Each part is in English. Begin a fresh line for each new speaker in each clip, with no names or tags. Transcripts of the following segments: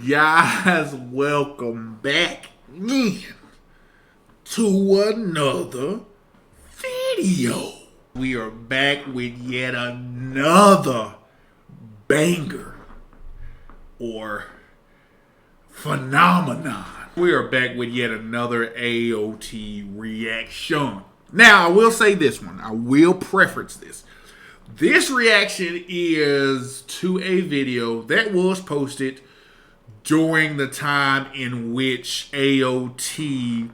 Guys, welcome back in to another video. We are back with yet another banger or phenomenon. We are back with yet another AOT reaction. Now, I will say this one. I will preference this. This reaction is to a video that was posted during the time in which AOT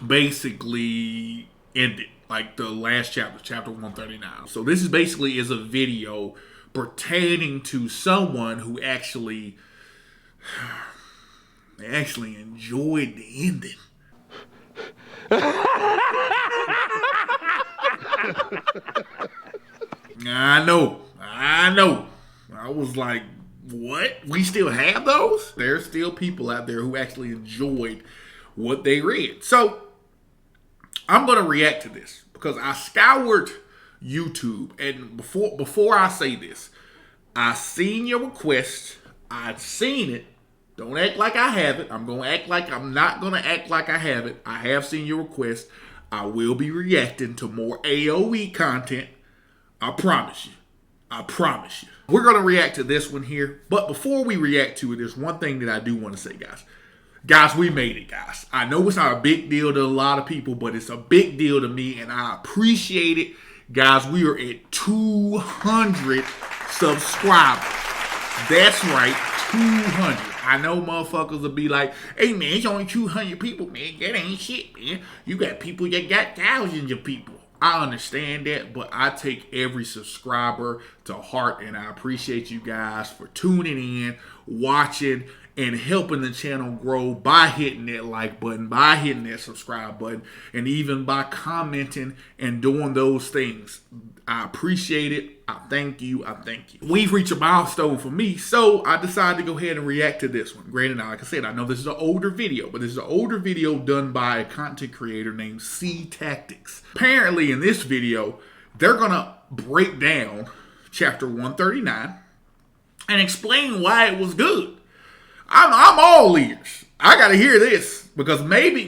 basically ended. Like the last chapter, chapter 139. So this is basically a video pertaining to someone who actually enjoyed the ending. I know. I was like, what? We still have those? There's still people out there who actually enjoyed what they read. So I'm going to react to this because I scoured YouTube, and before I say this, I seen your request. I've seen it. Don't act like I have it. I'm going to act like I'm not going to act like I have it. I have seen your request. I will be reacting to more AOE content. I promise you. We're going to react to this one here. But before we react to it, there's one thing that I do want to say, guys. Guys, we made it, guys. I know it's not a big deal to a lot of people, but it's a big deal to me, and I appreciate it. Guys, we are at 200 subscribers. That's right, 200. I know motherfuckers will be like, hey, man, it's only 200 people, man. That ain't shit, man. You got people that got thousands of people. I understand that, but I take every subscriber to heart, and I appreciate you guys for tuning in, watching, and helping the channel grow by hitting that like button, by hitting that subscribe button, and even by commenting and doing those things. I appreciate it. I thank you. We've reached a milestone for me, so I decided to go ahead and react to this one. Granted, like I said, I know this is an older video, but this is an older video done by a content creator named C Tactics. Apparently, in this video, they're going to break down chapter 139 and explain why it was good. I'm all ears. I got to hear this because maybe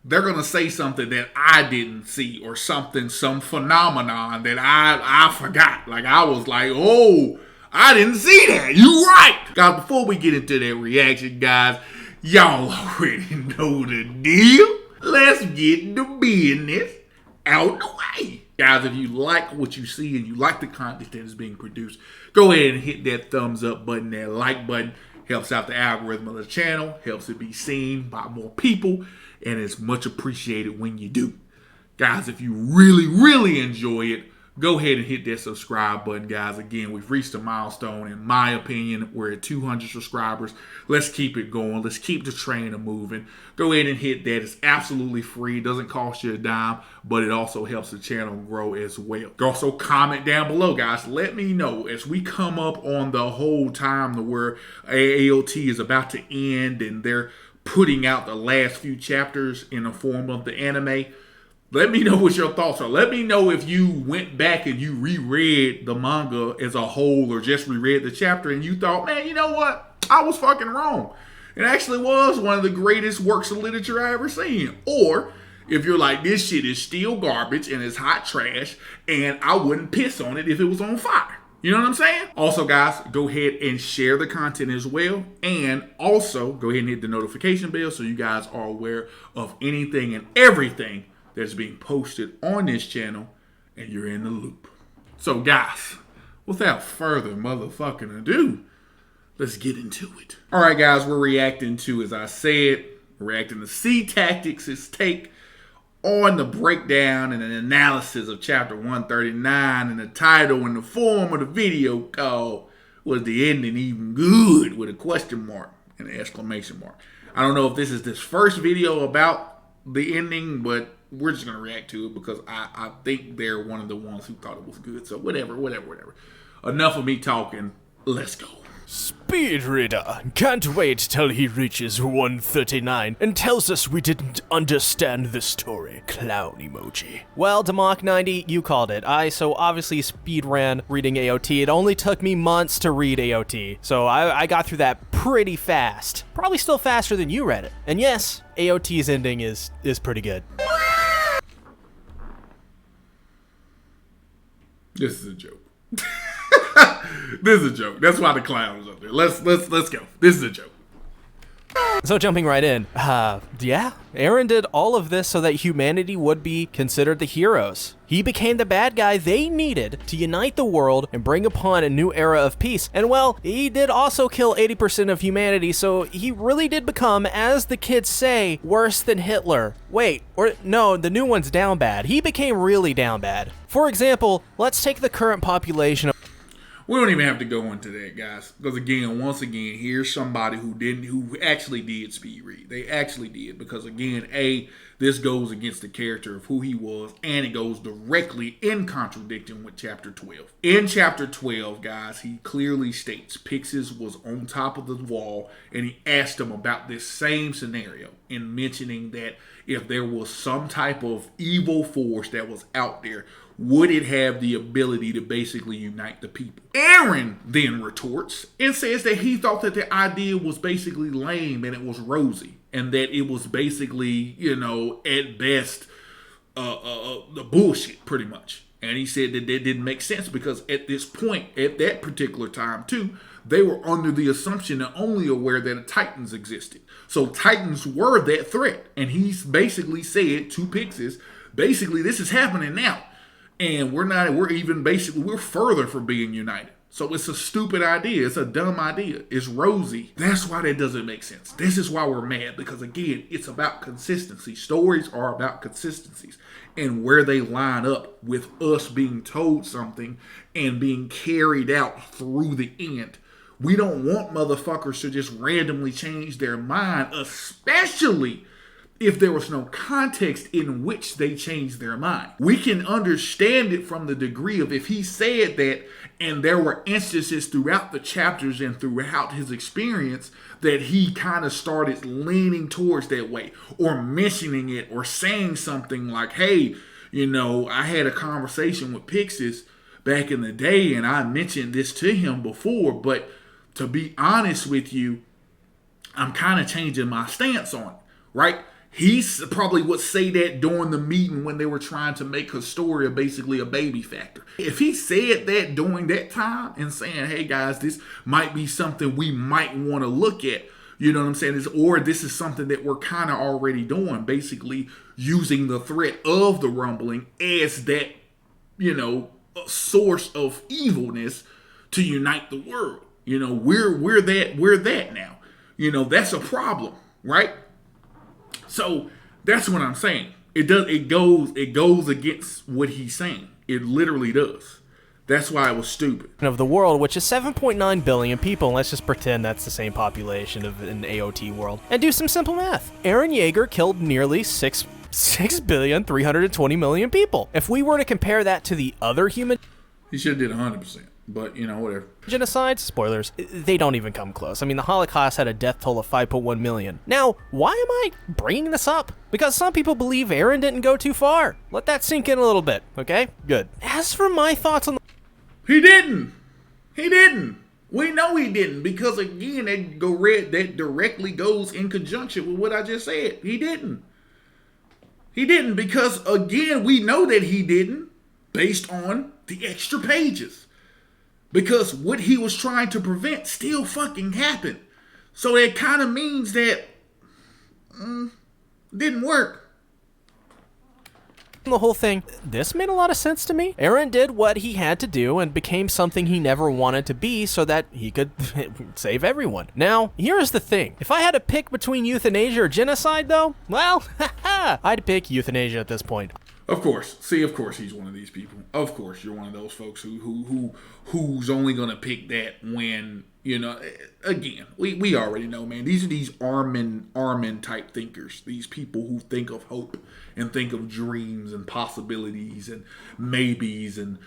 they're going to say something that I didn't see, or some phenomenon that I forgot. Like, I was like, oh, I didn't see that. You right. Guys, before we get into that reaction, guys, y'all already know the deal. Let's get the business out the way. Guys, if you like what you see and you like the content that is being produced, go ahead and hit that thumbs up button, that like button. Helps out the algorithm of the channel, helps it be seen by more people, and it's much appreciated when you do. Guys, if you really enjoy it, go ahead and hit that subscribe button, guys. Again, we've reached a milestone. In my opinion, we're at 200 subscribers. Let's keep it going. Let's keep the train moving. Go ahead and hit that. It's absolutely free. It doesn't cost you a dime, but it also helps the channel grow as well. Also, comment down below, guys. Let me know as we come up on the whole time to where AOT is about to end and they're putting out the last few chapters in the form of the anime. Let me know what your thoughts are. Let me know if you went back and you reread the manga as a whole, or just reread the chapter and you thought, man, you know what? I was fucking wrong. It actually was one of the greatest works of literature I ever seen. Or if you're like, this shit is still garbage and it's hot trash and I wouldn't piss on it if it was on fire. You know what I'm saying? Also, guys, go ahead and share the content as well. And also, go ahead and hit the notification bell so you guys are aware of anything and everything that's being posted on this channel, and you're in the loop. So, guys, without further motherfucking ado, let's get into it. All right, guys, we're reacting to, as I said, reacting to C Tactics' take on the breakdown and an analysis of chapter 139, and the title and the form of the video called, was the ending even good, with a question mark and an exclamation mark. I don't know if this is this first video about the ending, but we're just going to react to it because I think they're one of the ones who thought it was good. So whatever. Enough of me talking. Let's go.
Speed reader. Can't wait till he reaches 139 and tells us we didn't understand the story. Clown emoji. Well, Demok90, you called it. I so obviously speed ran reading AOT. It only took me months to read AOT, so I got through that pretty fast. Probably still faster than you read it. And yes, AOT's ending is pretty good.
This is a joke. This is a joke. That's why the clown is up there. Let's go. This is a joke.
So jumping right in, yeah, Eren did all of this so that humanity would be considered the heroes. He became the bad guy they needed to unite the world and bring upon a new era of peace. And well, he did also kill 80% of humanity, so he really did become, as the kids say, worse than Hitler. Wait, or no, the new one's down bad. He became really down bad. For example, let's take the current population of...
We don't even have to go into that, guys, because once again, here's somebody who actually did speed read. They actually did, because again, this goes against the character of who he was, and it goes directly in contradiction with chapter 12. In chapter 12, guys, he clearly states Pixis was on top of the wall, and he asked him about this same scenario, in mentioning that if there was some type of evil force that was out there, would it have the ability to basically unite the people? Eren then retorts and says that he thought that the idea was basically lame and it was rosy, and that it was basically, at best, the bullshit, pretty much. And he said that didn't make sense because at this point, at that particular time too, they were under the assumption and only aware that Titans existed. So Titans were that threat. And he's basically said to Pixis, basically, this is happening now. And we're further from being united. So it's a stupid idea. It's a dumb idea. It's rosy. That's why that doesn't make sense. This is why we're mad. Because again, it's about consistency. Stories are about consistencies. And where they line up with us being told something and being carried out through the end. We don't want motherfuckers to just randomly change their mind, especially if there was no context in which they changed their mind. We can understand it from the degree of if he said that and there were instances throughout the chapters and throughout his experience that he kind of started leaning towards that way, or mentioning it, or saying something like, hey, I had a conversation with Pixis back in the day and I mentioned this to him before, but to be honest with you, I'm kind of changing my stance on it, right? He probably would say that during the meeting when they were trying to make Historia basically a baby factor. If he said that during that time and saying, hey guys, this might be something we might want to look at, you know what I'm saying? Or this is something that we're kind of already doing, basically using the threat of the rumbling as that, source of evilness to unite the world. We're that now. That's a problem, right? So that's what I'm saying. It goes against what he's saying. It literally does. That's why it was stupid.
Of the world, which is 7.9 billion people. Let's just pretend that's the same population of an AOT world. And do some simple math. Eren Yeager killed nearly 6,320,000,000 people. If we were to compare that to the other human...
He should have did 100%. But, whatever.
Genocides, spoilers, they don't even come close. I mean, the Holocaust had a death toll of 5.1 million. Now, why am I bringing this up? Because some people believe Eren didn't go too far. Let that sink in a little bit, okay? Good. As for my thoughts on the...
He didn't. We know he didn't, because again, that directly goes in conjunction with what I just said. He didn't. Because again, we know that he didn't, based on the extra pages. Because what he was trying to prevent still fucking happened. So it kind of means that didn't work.
The whole thing, this made a lot of sense to me. Eren did what he had to do and became something he never wanted to be so that he could save everyone. Now, here's the thing. If I had to pick between euthanasia or genocide, though, well, I'd pick euthanasia at this point.
Of course. See, of course he's one of these people. Of course, you're one of those folks who's only going to pick that when You know, again, we already know, man. These are these Armin type thinkers. These people who think of hope and think of dreams and possibilities and maybes and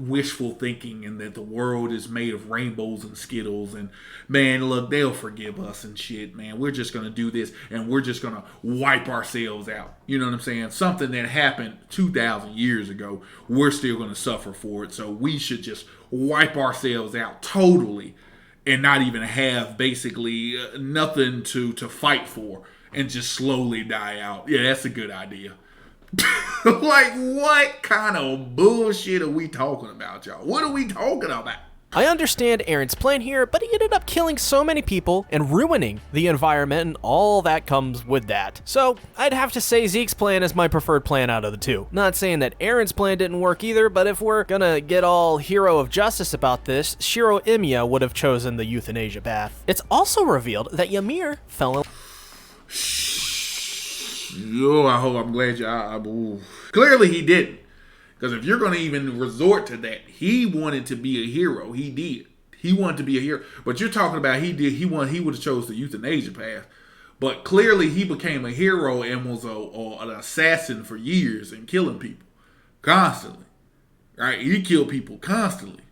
wishful thinking, and that the world is made of rainbows and Skittles. And man, look, they'll forgive us and shit, man. We're just gonna do this and we're just gonna wipe ourselves out. You know what I'm saying? Something that happened 2,000 years ago, we're still gonna suffer for it. So we should just wipe ourselves out totally. And not even have basically nothing to fight for, and just slowly die out. Yeah, that's a good idea. Like, what kind of bullshit are we talking about, y'all? What are we talking about?
I understand Eren's plan here, but he ended up killing so many people and ruining the environment and all that comes with that. So I'd have to say Zeke's plan is my preferred plan out of the two. Not saying that Eren's plan didn't work either, but if we're gonna get all hero of justice about this, Shiro Ymir would have chosen the euthanasia path. It's also revealed that Ymir fell in...
I'm glad you... Clearly he didn't. Because if you're going to even resort to that, he wanted to be a hero. He did. He wanted to be a hero. But you're talking about he would have chose the euthanasia path. But clearly he became a hero and was an assassin for years and killing people. Constantly. Right? He killed people constantly.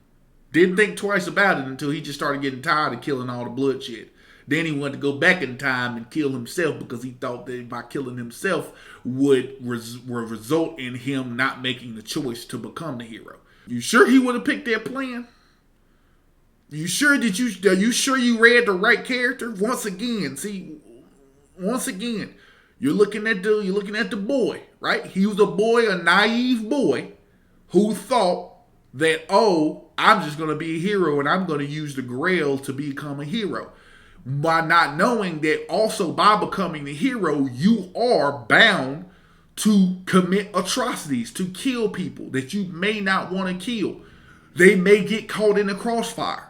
Didn't think twice about it until he just started getting tired of killing all the bloodshed. Then he wanted to go back in time and kill himself because he thought that by killing himself would result in him not making the choice to become the hero. You sure he would have picked that plan? You sure are you sure you read the right character? Once again, you're looking at the boy, right? He was a naive boy who thought that, oh, I'm just gonna be a hero and I'm gonna use the Grail to become a hero. By not knowing that also by becoming the hero, you are bound to commit atrocities, to kill people that you may not want to kill. They may get caught in the crossfire,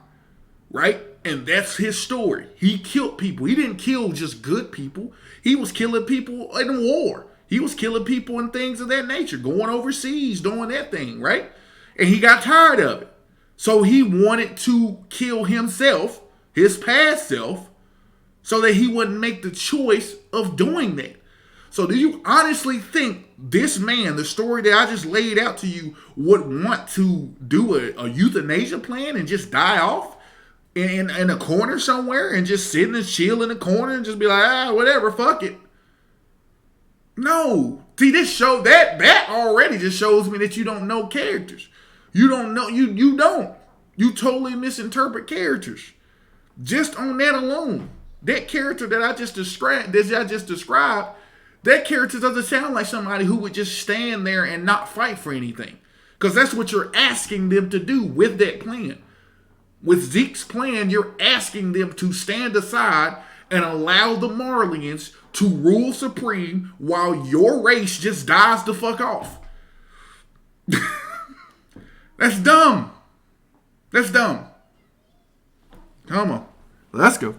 right? And that's his story. He killed people. He didn't kill just good people. He was killing people in war. He was killing people and things of that nature, going overseas, doing that thing, right? And he got tired of it. So he wanted to kill himself, his past self, so that he wouldn't make the choice of doing that. So do you honestly think this man, the story that I just laid out to you, would want to do a euthanasia plan and just die off in a corner somewhere and just sit and chill in a corner and just be like, whatever, fuck it? No. See, this show, that already just shows me that you don't know characters. You don't know, you don't. You totally misinterpret characters. Just on that alone. That character that I just described, that character doesn't sound like somebody who would just stand there and not fight for anything. Because that's what you're asking them to do with that plan. With Zeke's plan, you're asking them to stand aside and allow the Marlians to rule supreme while your race just dies the fuck off. That's dumb. That's dumb. Come on. Let's go.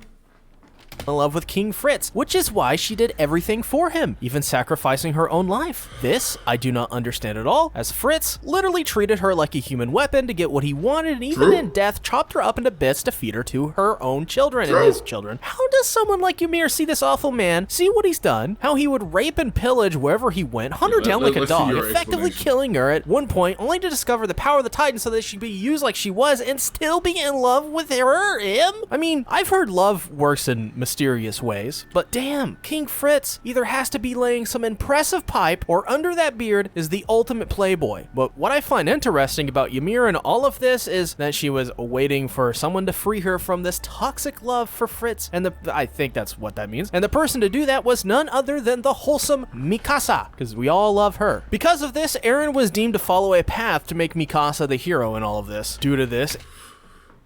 In love with King Fritz, which is why she did everything for him, even sacrificing her own life. This, I do not understand at all, as Fritz literally treated her like a human weapon to get what he wanted, and even in death, chopped her up into bits to feed her to her own children and his children. How does someone like Ymir see this awful man, see what he's done, how he would rape and pillage wherever he went, hunt her down like a dog, effectively killing her at one point, only to discover the power of the Titan so that she could be used like she was and still be in love with him? I mean, I've heard love works in mysterious ways, but damn, King Fritz either has to be laying some impressive pipe or under that beard is the ultimate playboy. But what I find interesting about Ymir and all of this is that she was waiting for someone to free her from this toxic love for Fritz, and I think that's what that means. And the person to do that was none other than the wholesome Mikasa, because we all love her. Because of this, Eren was deemed to follow a path to make Mikasa the hero in all of this. Due to this,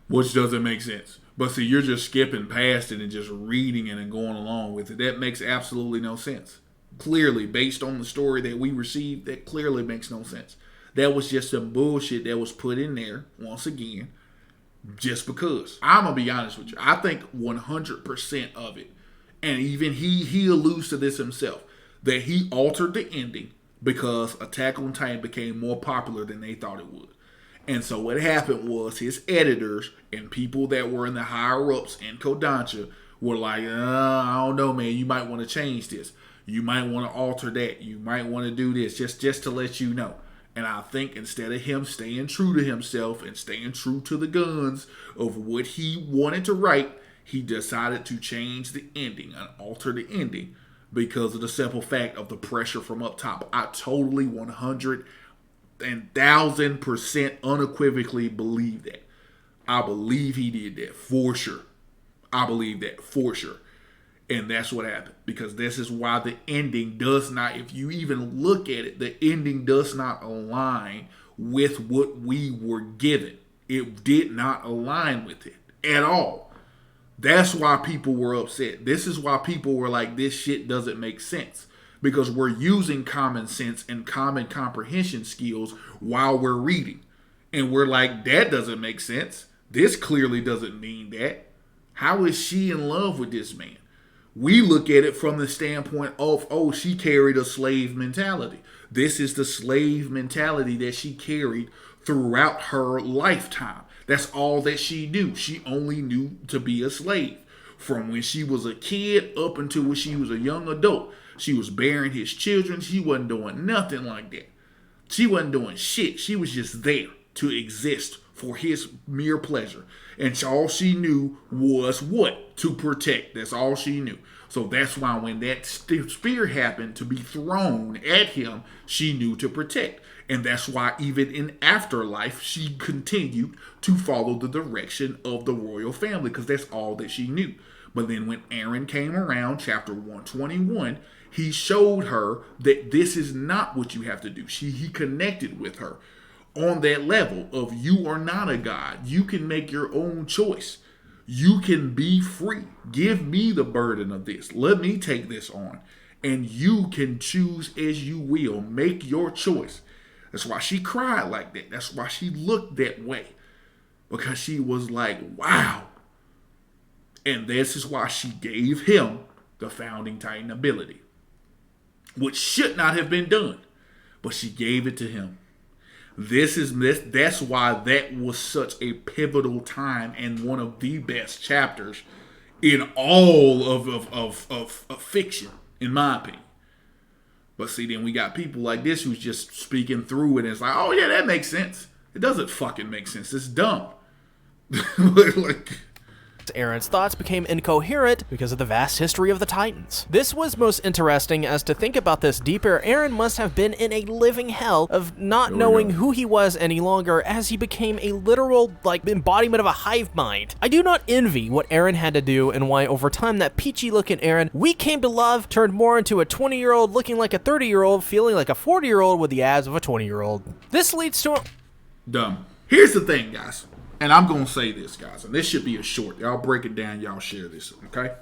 which doesn't make sense. But see, you're just skipping past it and just reading it and going along with it. That makes absolutely no sense. Clearly, based on the story that we received, that clearly makes no sense. That was just some bullshit that was put in there, once again, just because. I'm going to be honest with you. I think 100% of it, and even he alludes to this himself, that he altered the ending because Attack on Titan became more popular than they thought it would. And so what happened was his editors and people that were in the higher ups in Kodansha were like, I don't know, man, you might want to change this. You might want to alter that. You might want to do this just to let you know. And I think instead of him staying true to himself and staying true to the guns of what he wanted to write, he decided to change the ending and alter the ending because of the simple fact of the pressure from up top. I totally 1,000% unequivocally believe that. I believe he did that for sure. I believe that for sure. And that's what happened. Because this is why the ending does not, if you even look at it, the ending does not align with what we were given. It did not align with it at all. That's why people were upset. This is why people were like, this shit doesn't make sense. Because we're using common sense and common comprehension skills while we're reading. And we're like, that doesn't make sense. This clearly doesn't mean that. How is she in love with this man? We look at it from the standpoint of, oh, she carried a slave mentality. This is the slave mentality that she carried throughout her lifetime. That's all that she knew. She only knew to be a slave. From when she was a kid up until when she was a young adult. She was bearing his children. She wasn't doing nothing like that. She wasn't doing shit. She was just there to exist for his mere pleasure. And all she knew was what? To protect. That's all she knew. So that's why when that spear happened to be thrown at him, she knew to protect. And that's why even in afterlife, she continued to follow the direction of the royal family, because that's all that she knew. But then when Eren came around, chapter 121, he showed her that this is not what you have to do. He connected with her on that level of, you are not a god. You can make your own choice. You can be free. Give me the burden of this. Let me take this on. And you can choose as you will. Make your choice. That's why she cried like that. That's why she looked that way. Because she was like, wow. And this is why she gave him the founding titan ability. Which should not have been done. But she gave it to him. That's why that was such a pivotal time and one of the best chapters in all of fiction, in my opinion. But see, then we got people like this who's just speaking through it and it's like, oh yeah, that makes sense. It doesn't fucking make sense. It's dumb. Like,
Eren's thoughts became incoherent because of the vast history of the Titans. This was most interesting, as to think about this deeper, Eren must have been in a living hell of not knowing who he was any longer, as he became a literal, embodiment of a hive mind. I do not envy what Eren had to do, and why over time that peachy looking Eren we came to love turned more into a 20-year-old looking like a 30-year-old, feeling like a 40-year-old with the abs of a 20-year-old. This leads to
dumb. Here's the thing, guys. And I'm going to say this, guys, and this should be a short. Y'all break it down. Y'all share this, okay?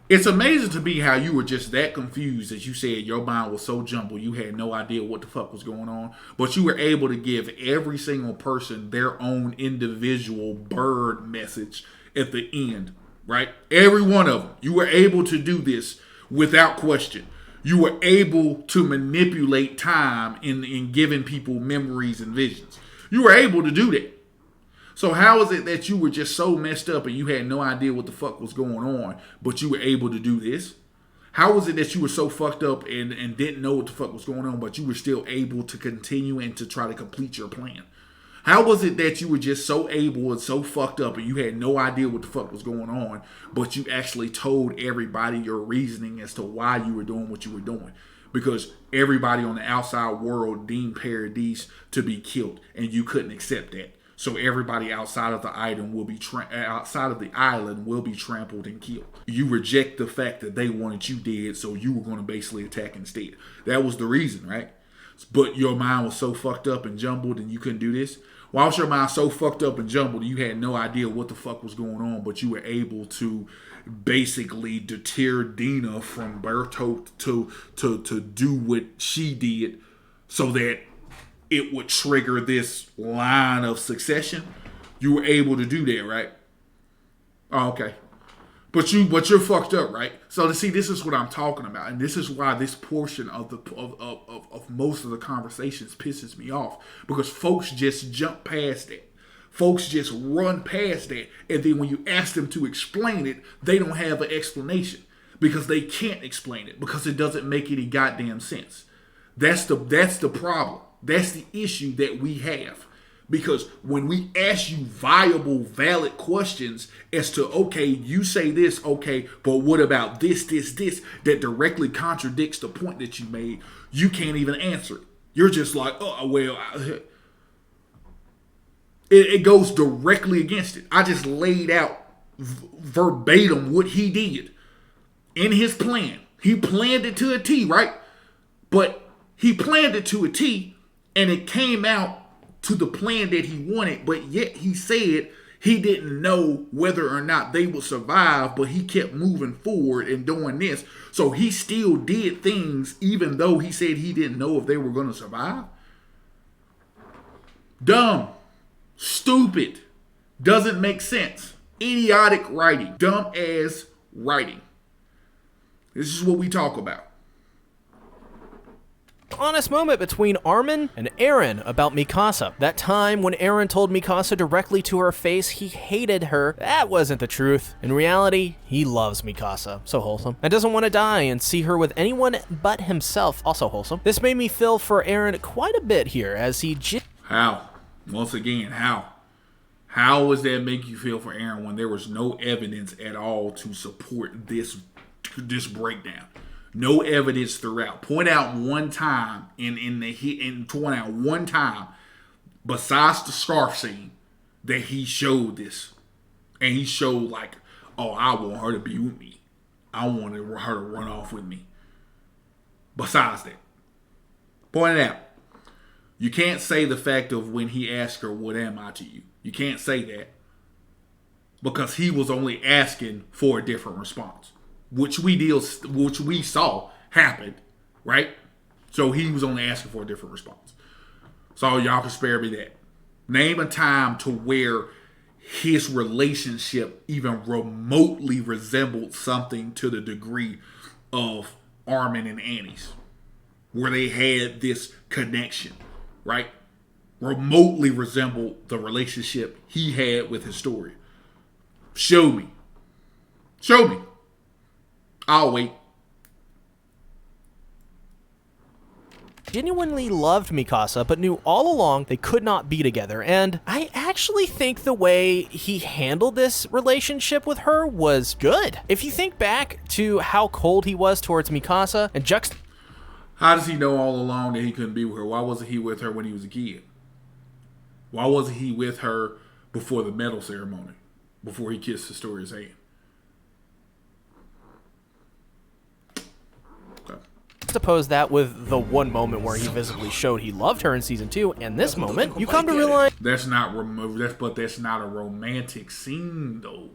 It's amazing to me how you were just that confused that you said your mind was so jumbled you had no idea what the fuck was going on. But you were able to give every single person their own individual bird message at the end, right? Every one of them. You were able to do this without question. You were able to manipulate time in giving people memories and visions. You were able to do that. So how is it that you were just so messed up and you had no idea what the fuck was going on, but you were able to do this? How was it that you were so fucked up and didn't know what the fuck was going on, but you were still able to continue and to try to complete your plan? How was it that you were just so able and so fucked up and you had no idea what the fuck was going on, but you actually told everybody your reasoning as to why you were doing what you were doing? Because everybody on the outside world deemed Paradis to be killed, and you couldn't accept that. So everybody outside of the island will be trampled and killed. You reject the fact that they wanted you dead, so you were going to basically attack instead. That was the reason, right? But your mind was so fucked up and jumbled and you couldn't do this. Why was your mind so fucked up and jumbled you had no idea what the fuck was going on, but you were able to basically deter Dina from Bertolt to do what she did so that it would trigger this line of succession? You were able to do that, right? Oh, okay. But you're fucked up, right? So to see, this is what I'm talking about, and this is why this portion of most of the conversations pisses me off, because folks just jump past that. Folks just run past that, and then when you ask them to explain it, they don't have an explanation because they can't explain it because it doesn't make any goddamn sense. That's the problem. That's the issue that we have. Because when we ask you viable, valid questions as to, okay, you say this, okay, but what about this, that directly contradicts the point that you made, you can't even answer it. You're just like, oh, well, it goes directly against it. I just laid out verbatim what he did in his plan. He planned it to a T, right? But he planned it to a T, and it came out to the plan that he wanted, but yet he said he didn't know whether or not they would survive, but he kept moving forward and doing this. So he still did things even though he said he didn't know if they were going to survive. Dumb. Stupid. Doesn't make sense. Idiotic writing. Dumb ass writing. This is what we talk about.
Honest moment between Armin and Eren about Mikasa. That time when Eren told Mikasa directly to her face he hated her, that wasn't the truth. In reality, he loves Mikasa, so wholesome, and doesn't want to die and see her with anyone but himself, also wholesome. This made me feel for Eren quite a bit here as he
How? Once again, how? How does that make you feel for Eren when there was no evidence at all to support this breakdown? No evidence throughout. Point out one time point out one time besides the scarf scene that he showed this. And he showed like, oh, I want her to be with me. I wanted her to run off with me. Besides that. Point it out. You can't say the fact of when he asked her, what am I to you? You can't say that. Because he was only asking for a different response. Which we saw happen, right? So he was only asking for a different response. So y'all can spare me that. Name a time to where his relationship even remotely resembled something to the degree of Armin and Annie's. Where they had this connection, right? Remotely resembled the relationship he had with Historia. Show me. Show me. I'll wait.
Genuinely loved Mikasa, but knew all along they could not be together, and I actually think the way he handled this relationship with her was good. If you think back to how cold he was towards Mikasa and
how does he know all along that he couldn't be with her? Why wasn't he with her when he was a kid? Why wasn't he with her before the medal ceremony? Before he kissed Historia's hand?
Juxtapose that with the one moment where he visibly showed he loved her in season 2, and this moment, you come to realize
that's not a romantic scene though.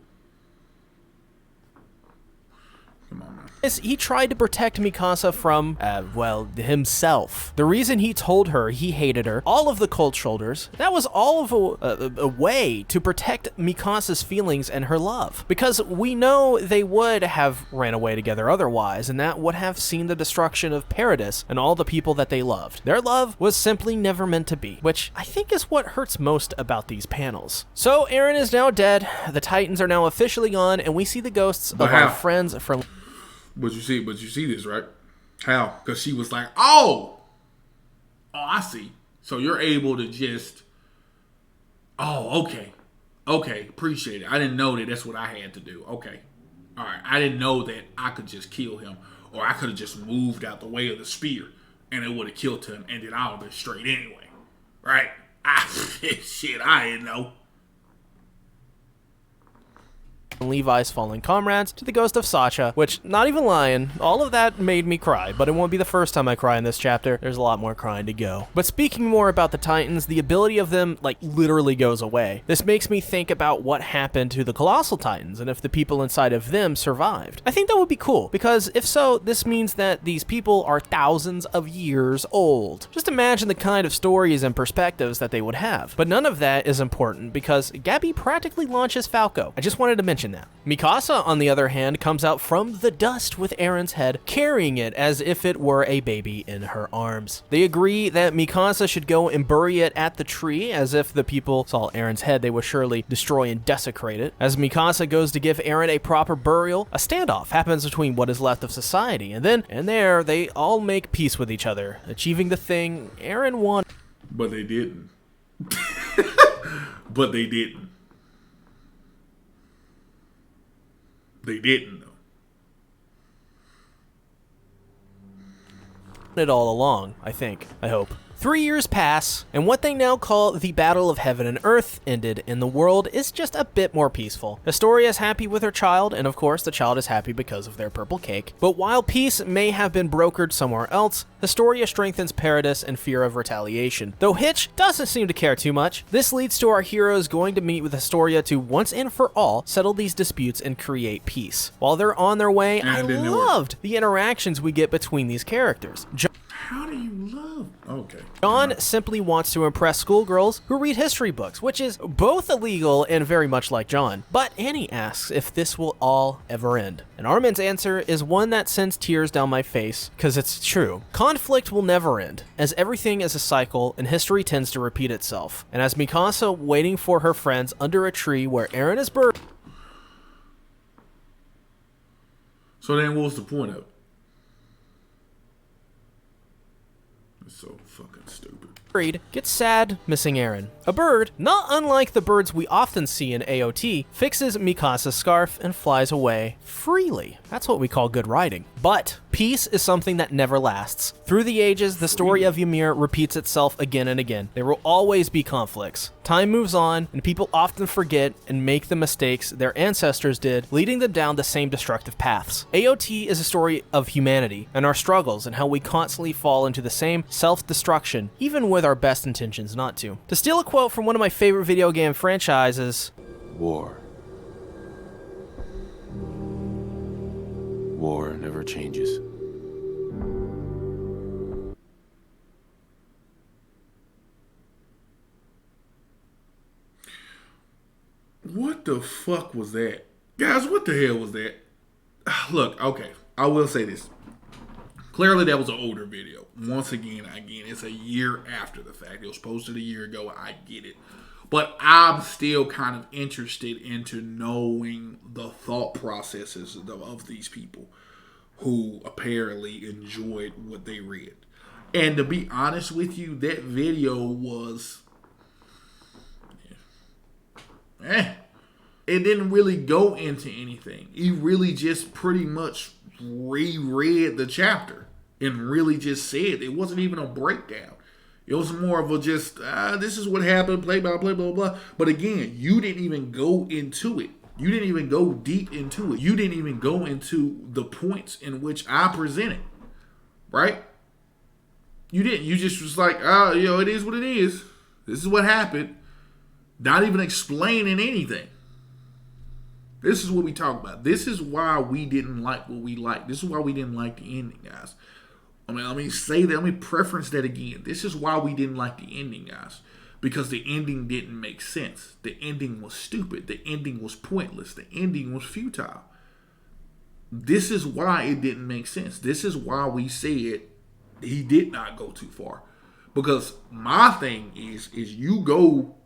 Come on, man.
He tried to protect Mikasa from, himself. The reason he told her he hated her, all of the cold shoulders, that was all of a way to protect Mikasa's feelings and her love. Because we know they would have ran away together otherwise, and that would have seen the destruction of Paradis and all the people that they loved. Their love was simply never meant to be, which I think is what hurts most about these panels. So Eren is now dead, the Titans are now officially gone, and we see the ghosts of our friends from...
But you see this, right? How? Because she was like, oh, I see. So you're able to just, okay, appreciate it. I didn't know that that's what I had to do. Okay, all right. I didn't know that I could just kill him, or I could have just moved out the way of the spear, and it would have killed him, and then I would have been straight anyway, right? I didn't know.
Levi's fallen comrades to the ghost of Sacha, which, not even lying, all of that made me cry, but it won't be the first time I cry in this chapter. There's a lot more crying to go. But speaking more about the Titans, the ability of them, literally goes away. This makes me think about what happened to the Colossal Titans, and if the people inside of them survived. I think that would be cool, because if so, this means that these people are thousands of years old. Just imagine the kind of stories and perspectives that they would have. But none of that is important, because Gabby practically launches Falco. I just wanted to mention question that. Mikasa, on the other hand, comes out from the dust with Eren's head, carrying it as if it were a baby in her arms. They agree that Mikasa should go and bury it at the tree, as if the people saw Eren's head, they would surely destroy and desecrate it. As Mikasa goes to give Eren a proper burial, a standoff happens between what is left of society, and then, and there, they all make peace with each other, achieving the thing Eren wanted.
But they didn't. But they didn't. They didn't, though.
It all along, I think. I hope. 3 years pass, and what they now call the Battle of Heaven and Earth ended, and the world is just a bit more peaceful. Historia is happy with her child, and of course the child is happy because of their purple cake. But while peace may have been brokered somewhere else, Historia strengthens Paradis in fear of retaliation. Though Hitch doesn't seem to care too much, this leads to our heroes going to meet with Historia to once and for all settle these disputes and create peace. While they're on their way, I loved the interactions we get between these characters.
How do you love? Okay.
John simply wants to impress schoolgirls who read history books, which is both illegal and very much like John. But Annie asks if this will all ever end. And Armin's answer is one that sends tears down my face, because it's true. Conflict will never end, as everything is a cycle and history tends to repeat itself. And as Mikasa waiting for her friends under a tree where Eren is buried.
So then what's the point of it? So fucking stupid.
Gets sad, missing Eren. A bird, not unlike the birds we often see in AOT, fixes Mikasa's scarf and flies away freely. That's what we call good writing. But peace is something that never lasts. Through the ages, the story of Ymir repeats itself again and again. There will always be conflicts. Time moves on, and people often forget and make the mistakes their ancestors did, leading them down the same destructive paths. AOT is a story of humanity and our struggles and how we constantly fall into the same self-destruction, even with our best intentions not to. To steal a quote from one of my favorite video game franchises,
War. War never changes.
What the fuck was that? Guys, what the hell was that? Look, okay, I will say this. Clearly that was an older video. Once again, it's a year after the fact. It was posted a year ago. I get it. But I'm still kind of interested into knowing the thought processes of these people who apparently enjoyed what they read. And to be honest with you, that video was... It didn't really go into anything. He really just pretty much reread the chapter and really just said it wasn't even a breakdown. It was more of a just, this is what happened, blah, blah, blah, blah, blah. But again, you didn't even go into it. You didn't even go deep into it. You didn't even go into the points in which I presented, right? You didn't. You just was like, it is what it is. This is what happened. Not even explaining anything. This is what we talk about. This is why we didn't like what we liked. This is why we didn't like the ending, guys. Let me say that. Let me preference that again. This is why we didn't like the ending, guys. Because the ending didn't make sense. The ending was stupid. The ending was pointless. The ending was futile. This is why it didn't make sense. This is why we said he did not go too far. Because my thing is you go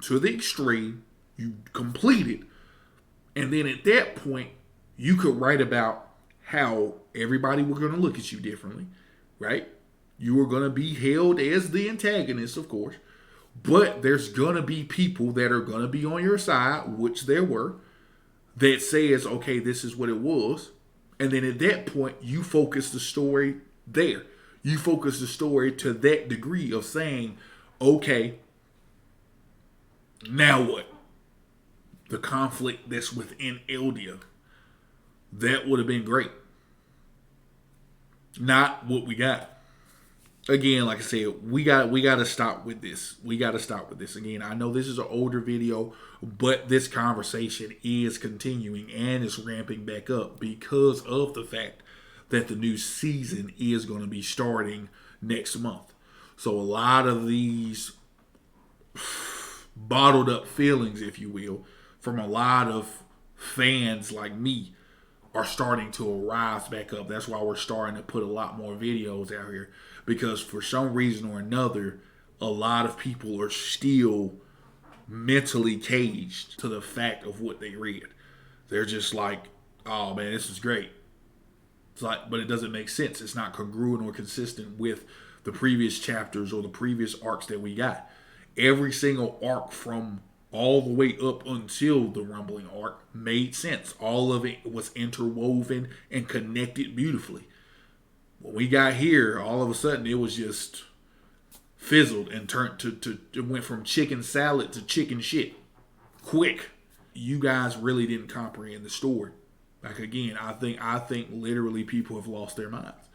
to the extreme, you complete it, and then at that point, you could write about how everybody were going to look at you differently, right? You were going to be held as the antagonist, of course, but there's going to be people that are going to be on your side, which there were, that says, okay, this is what it was. And then at that point, you focus the story there. You focus the story to that degree of saying, okay, now what? The conflict that's within Eldia. That would have been great. Not what we got. Again, like I said, we got to stop with this. We got to stop with this. Again, I know this is an older video, but this conversation is continuing and it's ramping back up because of the fact that the new season is going to be starting next month. So a lot of these bottled up feelings, if you will, from a lot of fans like me are starting to rise back up. That's why we're starting to put a lot more videos out here, because for some reason or another, a lot of people are still mentally caged to the fact of what they read. They're just like, oh man, this is great. It's like, but it doesn't make sense. It's not congruent or consistent with the previous chapters or the previous arcs that we got. Every single arc from all the way up until the Rumbling arc made sense. All of it was interwoven and connected beautifully. When we got here, all of a sudden it was just fizzled and turned to it went from chicken salad to chicken shit. Quick. You guys really didn't comprehend the story. Like again, I think literally people have lost their minds.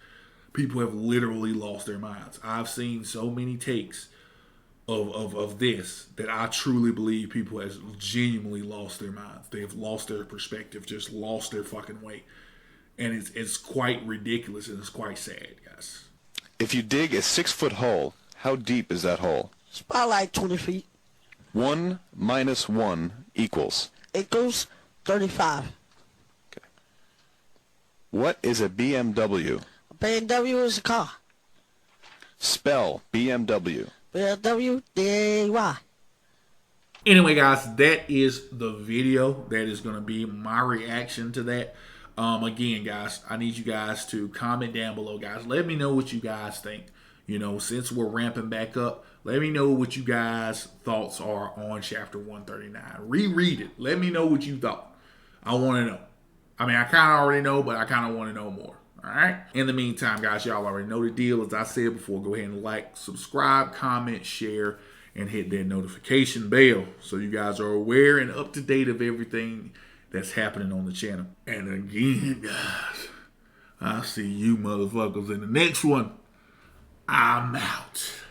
People have literally lost their minds. I've seen so many takes of this that I truly believe people has genuinely lost their minds. They have lost their perspective, just lost their fucking way. And it's quite ridiculous and it's quite sad, guys.
If you dig a 6-foot hole, how deep is that hole?
It's about like 20 feet.
1 minus 1 equals?
It goes 35.
Okay. What is a BMW?
A BMW is a car.
Spell BMW.
BMW, D-A-Y.
Anyway, guys, that is the video. That is going to be my reaction to that. Again, guys, I need you guys to comment down below, guys. Let me know what you guys think. You know, since we're ramping back up, let me know what you guys' thoughts are on chapter 139. Reread it. Let me know what you thought. I want to know. I mean, I kind of already know, but I kind of want to know more. All right. In the meantime, guys, y'all already know the deal. As I said before, go ahead and like, subscribe, comment, share, and hit that notification bell so you guys are aware and up to date of everything that's happening on the channel. And again, guys, I'll see you motherfuckers in the next one. I'm out.